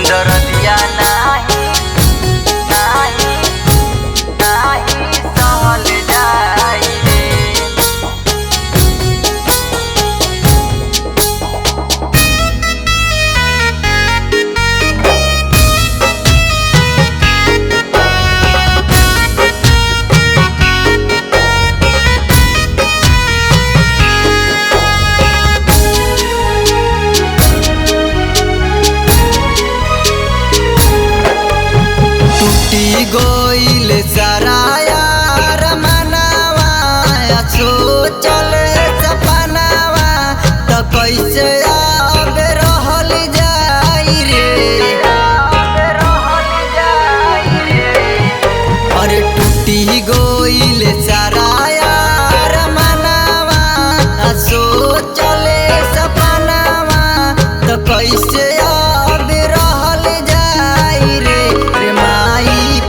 दरदिया नाही नाही नाही सहल जाई रे। टूटी गइल सारा यार मनावा सोचल सपनावा त कैसे अब रहल जाई रे। अरे टूटी गइल सारा यार मनावा सोचल सपनावा त कैसे अब रहल जाई रे।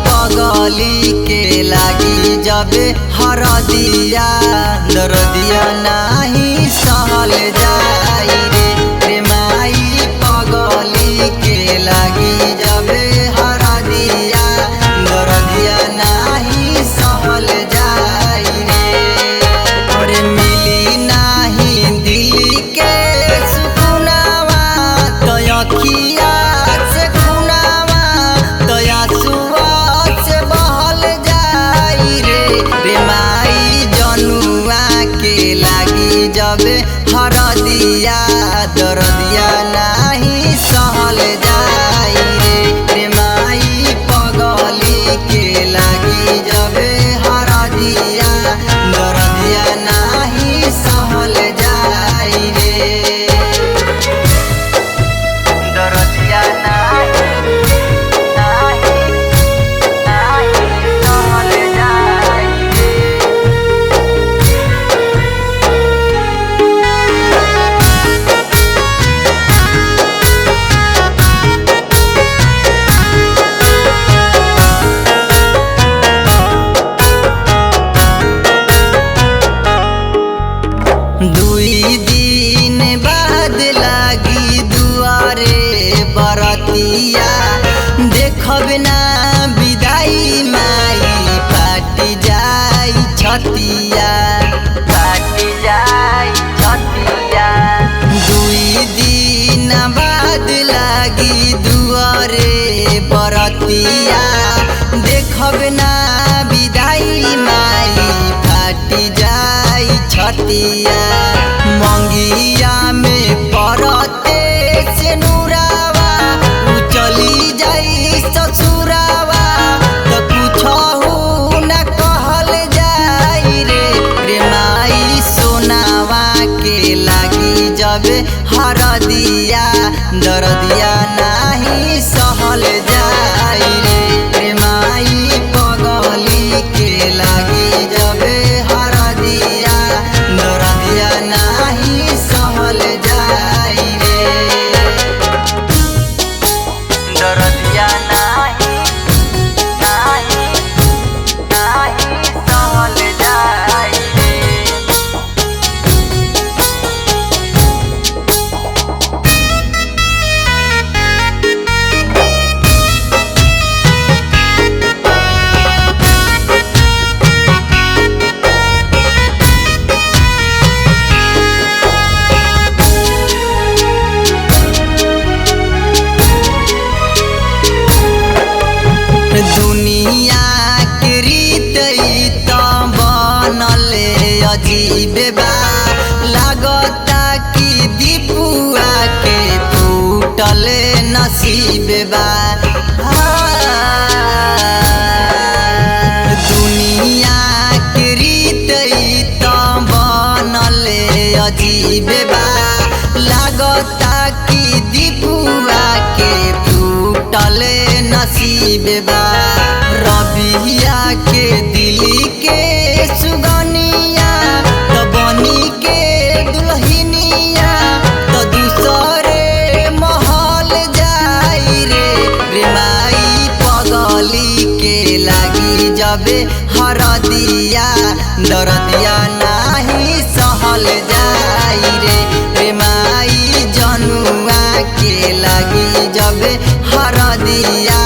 पगली के लागी जबे हरदिया दरदिया नाही सहल जाई रे। रे माई पगली के लागी जबे हरदिया दरदिया नाही सहल जाई रे। अरे मिली नाही दिल के सुकुनावा तो अखिया से खुनावा तो आंसुआ से बहल जाई रे। रे माई जनुआ के लागी जबे हरदिया दरदिया नाही सहल जाई रे। रे माई पगली के लागी जबे हरदिया दरदिया नाही सहल जाई रे। दरदिया नाही नाही नाही सहल जाई रे। दुई दिन बाद लागी दुआरे बरतिया देखब ना विदाई माई फाटी जाई छतिया फाटी जाई छतिया। दुई दिन बाद लागी दुआरे बरतिया देखब ना विदाई माई फाटी जाई छतिया। मंगिया में परते से नूरावा चली जाई ससुरावा तो कुछहु न कहल जाई रे। रे माई सोनावा के लागी जबे हरदिया दरदिया नाही सहल जाई रे। रे माई पगली के लागी जबे हरदिया दरदिया नाही सहल जाई रे। दरदिया नाही नाही नाही सहल जाई रे। दुनिया के रीत त बनल अजीबे बा लागता कि दीपुआ के फूटल नसीबे बा। दुनिया के रीत त बनल अजीबे बा लागता कि दीपुआ के फूटल नसीबे बा। रबिया के दिल के सुगनिया तो बनी के दुल्हनिया तो दूसरे महल जाई रे। रे माई पगली नदिया